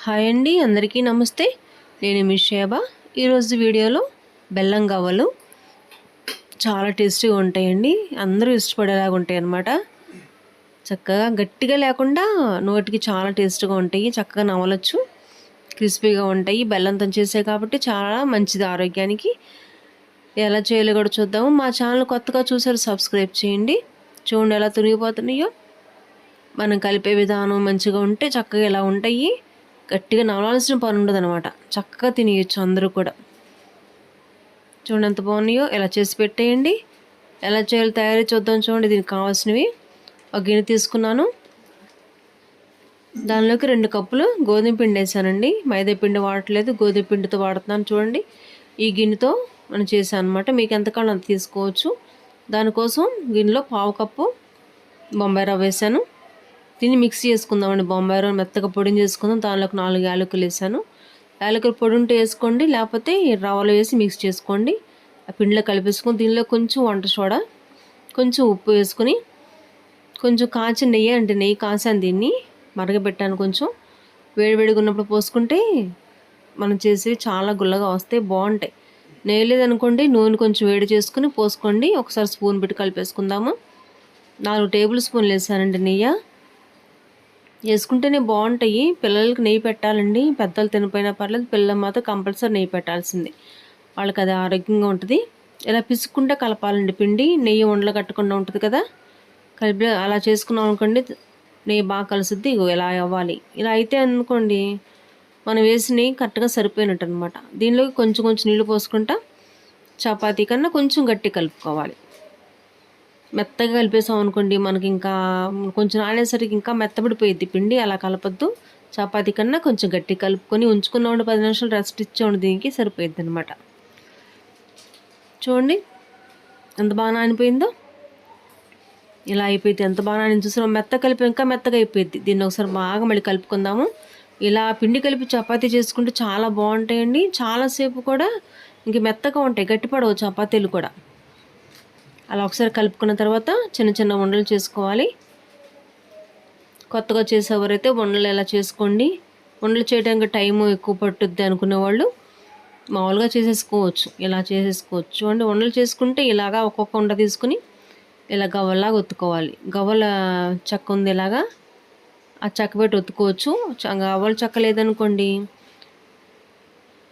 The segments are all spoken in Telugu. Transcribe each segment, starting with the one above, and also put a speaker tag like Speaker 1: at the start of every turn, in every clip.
Speaker 1: హాయ్ అండి, అందరికీ నమస్తే. నేను మీ షేబా. ఈరోజు వీడియోలో బెల్లం గవ్వలు చాలా టేస్టీగా ఉంటాయండి. అందరూ ఇష్టపడేలాగా ఉంటాయి అన్నమాట. చక్కగా గట్టిగా లేకుండా నోటికి చాలా టేస్ట్గా ఉంటాయి. చక్కగా నమలొచ్చు, క్రిస్పీగా ఉంటాయి. బెల్లంతో చేసే కాబట్టి చాలా మంచిది ఆరోగ్యానికి. ఎలా చేయాలో కూడా చూద్దాము. మా ఛానల్ కొత్తగా చూసారు, సబ్స్క్రైబ్ చేయండి. చూడండి ఎలా తునిగిపోతున్నాయో. మనం కలిపే విధానం మంచిగా ఉంటే చక్కగా ఇలా ఉంటాయి. గట్టిగా నవలాల్సిన పని ఉండదు అనమాట. చక్కగా తినేయచ్చు అందరూ కూడా. చూడండి ఎంత బాగున్నాయో. ఎలా చేసి పెట్టేయండి. ఎలా చేయాలో తయారీ చూద్దాం. చూడండి, దీనికి కావాల్సినవి ఒక గిన్నె తీసుకున్నాను. దానిలోకి 2 కప్పులు గోధుమ పిండి వేసానండి. మైదా పిండి వాడట్లేదు, గోధుమ పిండితో వాడుతున్నాను. చూడండి, ఈ గిన్నెతో మనం చేసాను అనమాట. మీకు ఎంత కావాలో అంత తీసుకోవచ్చు. దానికోసం గిన్నెలో 1/2 కప్పు బొంబాయి రవ్వ వేసాను. దీన్ని మిక్స్ చేసుకుందామండి. బొంబాయి రవ్వ మెత్తగా పొడిని చేసుకుందాం. దానిలోకి 4 యాలకులు వేసాను. యాలకుల పొడి ఉంటే వేసుకోండి, లేకపోతే రవ్వలో వేసి మిక్స్ చేసుకోండి. ఆ పిండిలో కలిపేసుకొని దీనిలో కొంచెం వంట సోడా, కొంచెం ఉప్పు వేసుకొని, కొంచెం కాచిన నెయ్యి, అంటే నెయ్యి కాసాను, దీన్ని మరగబెట్టాను. కొంచెం వేడివేడిగా ఉన్నప్పుడు పోసుకుంటే మనం చేసేవి చాలా గుల్లగా వస్తాయి, బాగుంటాయి. నెయ్యి లేదనుకోండి, నూనె కొంచెం వేడి చేసుకుని పోసుకోండి. ఒకసారి స్పూన్ పెట్టి కలిపేసుకుందాము. 4 టేబుల్ స్పూన్లు వేసానండి నెయ్యి. వేసుకుంటేనే బాగుంటాయి. పిల్లలకి నెయ్యి పెట్టాలండి. పెద్దలు తినపోయినా పర్లేదు, పిల్లలు మాత్రం కంపల్సరీ నెయ్యి పెట్టాల్సింది. వాళ్ళకి అది ఆరోగ్యంగా ఉంటుంది. ఇలా పిసుక్కుంటే కలపాలండి పిండి. నెయ్యి ఉండలు కట్టకుండా ఉంటుంది కదా. కలిపి అలా చేసుకున్నాం అనుకోండి, నెయ్యి బాగా కలుసుద్ది. ఇగో ఇలా అవ్వాలి. ఇలా అయితే అనుకోండి, మనం వేసి నెయ్యి కరెక్ట్గా సరిపోయినట్టు అనమాట. దీనిలోకి కొంచెం కొంచెం నీళ్ళు పోసుకుంటా చపాతీ కన్నా కొంచెం గట్టి కలుపుకోవాలి. మెత్తగా కలిపేసాం అనుకోండి, మనకి ఇంకా కొంచెం నానేసరికి ఇంకా మెత్తబడిపోయిద్ది పిండి. అలా కలపద్దు. చపాతీ కన్నా కొంచెం గట్టి కలుపుకొని ఉంచుకున్నామంటే 10 నిమిషాలు రెస్ట్ ఇచ్చామండి, దీనికి సరిపోయిద్ది అనమాట. చూడండి ఎంత బాగా నానిపోయిందో. ఇలా అయిపోయింది. ఎంత బాగా నాని చూసాం. మెత్త కలిపి ఇంకా మెత్తగా అయిపోయింది. దీన్ని ఒకసారి బాగా మళ్ళీ కలుపుకుందాము. ఇలా పిండి కలిపి చపాతీ చేసుకుంటే చాలా బాగుంటాయండి. చాలాసేపు కూడా ఇంక మెత్తగా ఉంటాయి, గట్టిపడవు చపాతీలు కూడా. అలా ఒకసారి కలుపుకున్న తర్వాత చిన్న చిన్న ఉండలు చేసుకోవాలి. కొత్తగా చేసేవారైతే ఉండలు ఎలా చేసుకోండి. ఉండలు చేయడానికి టైం ఎక్కువ పట్టుద్ది అనుకునే వాళ్ళు మామూలుగా చేసేసుకోవచ్చు, ఇలా చేసేసుకోవచ్చు. చూడండి, ఉండలు చేసుకుంటే ఇలాగా ఒక్కొక్క ఉండ తీసుకుని ఇలా గవ్వలాగా ఒత్తుకోవాలి. గవ్వల చెక్క ఉంది, ఇలాగా ఆ చెక్క పెట్టి ఒత్తుకోవచ్చు. గవ్వల చెక్క లేదనుకోండి,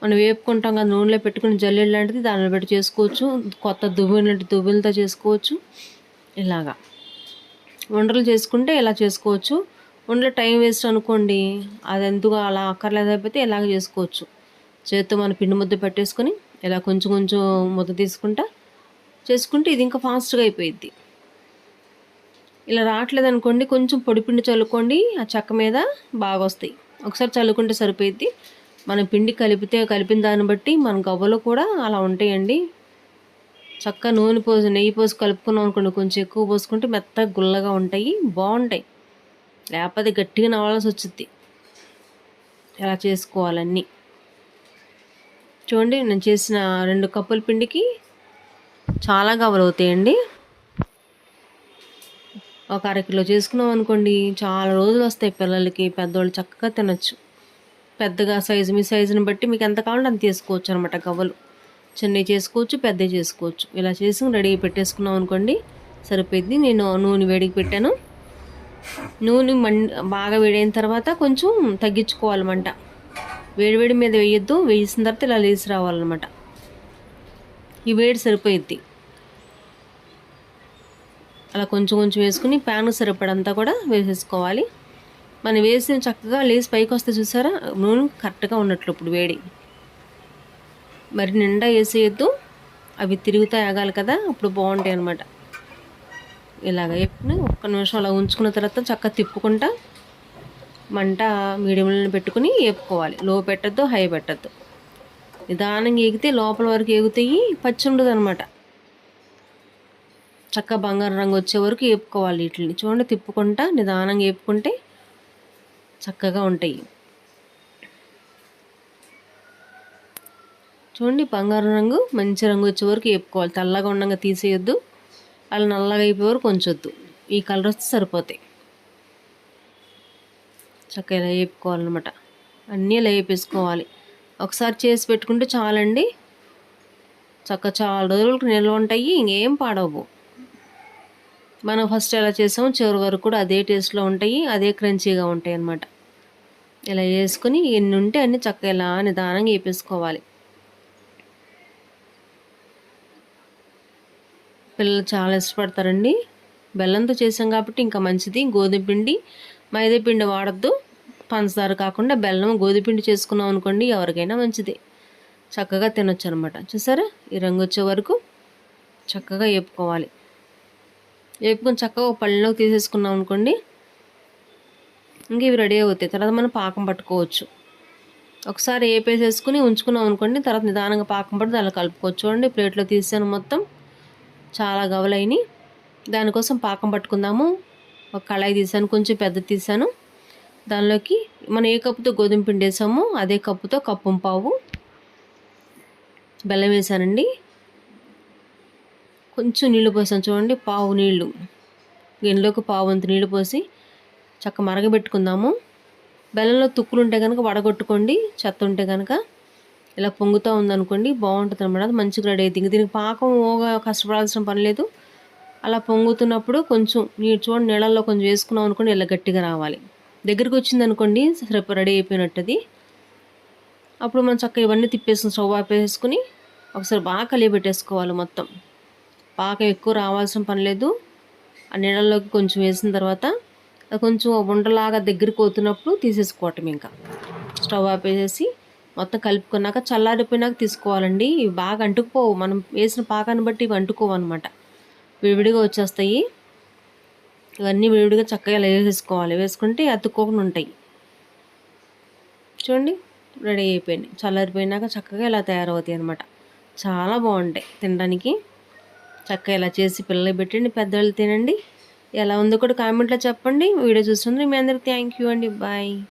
Speaker 1: మనం వేపుకుంటాం కదా, నూనెలో పెట్టుకుని జల్లెడ లాంటిది దానిలో పెట్టి చేసుకోవచ్చు. కొత్త దువ్వెలతో చేసుకోవచ్చు. ఇలాగా వంటలు చేసుకుంటే ఇలా చేసుకోవచ్చు. వంటలో టైం వేస్ట్ అనుకోండి, అది ఎందుకు అలా అక్కర్లేకపోతే ఇలాగ చేసుకోవచ్చు. చేత్తో మన పిండి ముద్ద పెట్టేసుకొని ఇలా కొంచెం కొంచెం ముద్ద తీసుకుంటా చేసుకుంటే ఇది ఇంకా ఫాస్ట్గా అయిపోయిద్ది. ఇలా రావట్లేదు అనుకోండి, కొంచెం పొడి పిండి చల్లుకోండి. ఆ చెక్క మీద బాగా వస్తాయి. ఒకసారి చల్లుకుంటే సరిపోయిద్ది. మనం పిండి కలిపిన దాన్ని బట్టి మన గవ్వలు కూడా అలా ఉంటాయండి. చక్కగా నూనె పోసి నెయ్యి పోసి కలుపుకున్నాం అనుకోండి, కొంచెం ఎక్కువ పోసుకుంటే మెత్తగా గుల్లగా ఉంటాయి, బాగుంటాయి. లేకపోతే గట్టిగా నవ్వాల్సి వచ్చింది. ఇలా చేసుకోవాలన్నీ. చూడండి, నేను చేసిన 2 కప్పుల పిండికి చాలా గవ్వలు అవుతాయండి. ఒక 1/2 కిలో చేసుకున్నాం అనుకోండి, చాలా రోజులు వస్తాయి. పిల్లలకి, పెద్దవాళ్ళు చక్కగా తినచ్చు. పెద్దగా సైజు, మీ సైజుని బట్టి మీకు ఎంత కావాలంటే అంత తీసుకోవచ్చు అనమాట. గవ్వలు చిన్నవి చేసుకోవచ్చు, పెద్దవి చేసుకోవచ్చు. ఇలా చేసి రెడీ పెట్టేసుకున్నాం అనుకోండి, సరిపోయింది. నేను నూనె వేడికి పెట్టాను. నూనె బాగా వేడైన తర్వాత కొంచెం తగ్గించుకోవాలి మంట. వేడి మీద వేయొద్దు. వేసిన తర్వాత ఇలా లేసి రావాలన్నమాట. ఈ వేడి సరిపోయిద్ది. అలా కొంచెం కొంచెం వేసుకుని ప్యాన్ సరిపడంతా కూడా వేసేసుకోవాలి. మనం వేసిన చక్కగా లేసి పైకి వస్తే చూసారా, నూనె కరెక్ట్గా ఉన్నట్లు ఇప్పుడు వేడి. మరి నిండా వేసేయద్దు, అవి తిరుగుతా ఆగాలి కదా, అప్పుడు బాగుంటాయి అన్నమాట. ఇలాగ వేపుకుని 1 నిమిషం అలా ఉంచుకున్న తర్వాత చక్కగా తిప్పుకుంటా మంట మీడియంలో పెట్టుకుని వేపుకోవాలి. లో పెట్టద్దు, హై పెట్టద్దు. నిదానంగా ఎగితే లోపల వరకు ఎగుతాయి, పచ్చి ఉండదు అనమాట. చక్కగా బంగారు రంగు వచ్చే వరకు వేపుకోవాలి వీటిని. చూడండి, తిప్పుకుంటా నిదానంగా వేపుకుంటే చక్కగా ఉంటాయి. చూడండి, బంగారు రంగు మంచి రంగు వచ్చే వరకు వేపుకోవాలి. తెల్లగా ఉండగా తీసేయొద్దు, అలా నల్లగా అయిపోయే వరకు ఉంచొద్దు. ఈ కలర్ వస్తే సరిపోతాయి. చక్కగా ఇలా వేపుకోవాలన్నమాట. అన్నీ ఇలా వేపేసుకోవాలి. ఒకసారి చేసి పెట్టుకుంటే చాలండి, చక్కగా చాలా రోజులకు నిల్వ ఉంటాయి, ఇంకేం పాడవు. మనం ఫస్ట్ ఎలా చేసామో చివరి వరకు కూడా అదే టేస్ట్లో ఉంటాయి, అదే క్రంచీగా ఉంటాయి అన్నమాట. ఇలా వేసుకొని ఎన్ని ఉంటే అన్ని చక్కగా ఇలా నిదానంగా వేపేసుకోవాలి. పిల్లలు చాలా ఇష్టపడతారండి. బెల్లంతో చేసాం కాబట్టి ఇంకా మంచిది. గోధుమ పిండి, మైదా పిండి వాడద్దు. పంచదార కాకుండా బెల్లం, గోధుమ పిండి చేసుకున్నాం అనుకోండి, ఎవరికైనా మంచిది. చక్కగా తినొచ్చు అనమాట. చూసారా, ఈ రంగు వచ్చే వరకు చక్కగా వేపుకోవాలి. వేపుకొని చక్కగా ఒక పళ్ళలోకి తీసేసుకున్నాం అనుకోండి, ఇంక ఇవి రెడీ అవుతాయి. తర్వాత మనం పాకం పట్టుకోవచ్చు. ఒకసారి వేపేసేసుకుని ఉంచుకున్నాం అనుకోండి, తర్వాత నిదానంగా పాకం పట్టి అలా కలుపుకోవచ్చు. చూడండి, ప్లేట్లో తీసాను, మొత్తం చాలా గవలైనవి. దానికోసం పాకం పట్టుకుందాము. ఒక కళాయి తీసాను, కొంచెం పెద్దది తీసాను. దానిలోకి మనం ఏ కప్పుతో గోధుమ పిండి వేసామో అదే కప్పుతో కప్పు పావు బెల్లం వేసానండి. కొంచెం నీళ్లు పోసాను, చూడండి, పావు నీళ్లు. గిన్నెలోకి పావు వంతు నీళ్లు పోసి చక్క మరగబెట్టుకుందాము. బెల్లంలో తుక్కులు ఉంటే కనుక వడగొట్టుకోండి, చెత్త ఉంటే కనుక. ఇలా పొంగుతూ ఉందనుకోండి, బాగుంటుంది అన్నమాట. అది మంచిగా రెడీ అవుతుంది. దీనికి పాకం కష్టపడాల్సిన పని లేదు. అలా పొంగుతున్నప్పుడు కొంచెం చూడండి, నీళ్ళల్లో కొంచెం వేసుకున్నాం అనుకోండి, ఇలా గట్టిగా రావాలి. దగ్గరికి వచ్చింది అనుకోండి, రేపు రెడీ అయిపోయినట్టుది. అప్పుడు మనం చక్కగా ఇవన్నీ తిప్పేసుకుని స్టవ్ ఆపేసుకుని ఒకసారి బాగా కలియబెట్టేసుకోవాలి మొత్తం. పాకం ఎక్కువ రావాల్సిన పని లేదు. ఆ నీళ్ళల్లోకి కొంచెం వేసిన తర్వాత కొంచెం ఉండలాగా దగ్గరికి పోతున్నప్పుడు తీసేసుకోవటం. ఇంకా స్టవ్ ఆపేసేసి మొత్తం కలుపుకున్నాక చల్లారిపోయినాక తీసుకోవాలండి. ఇవి బాగా అంటుకుపోవు, మనం వేసిన పాకాన్ని బట్టి ఇవి అంటుకోవు అనమాట, విడివిడిగా వచ్చేస్తాయి. ఇవన్నీ విడివిడిగా చక్కగా ఇలా వేసేసుకోవాలి. వేసుకుంటే అతుక్కోకుండా ఉంటాయి. చూడండి, రెడీ అయిపోయింది. చల్లారిపోయినాక చక్కగా ఇలా తయారవుతాయి అనమాట. చాలా బాగుంటాయి తినడానికి. చక్కగా ఇలా చేసి పిల్లలకి పెట్టండి, పెద్దవాళ్ళు తినండి. ఎలా ఉందో కూడా కామెంట్లో చెప్పండి. వీడియో చూస్తుంది మీ అందరికీ థ్యాంక్ యూ అండి. బాయ్.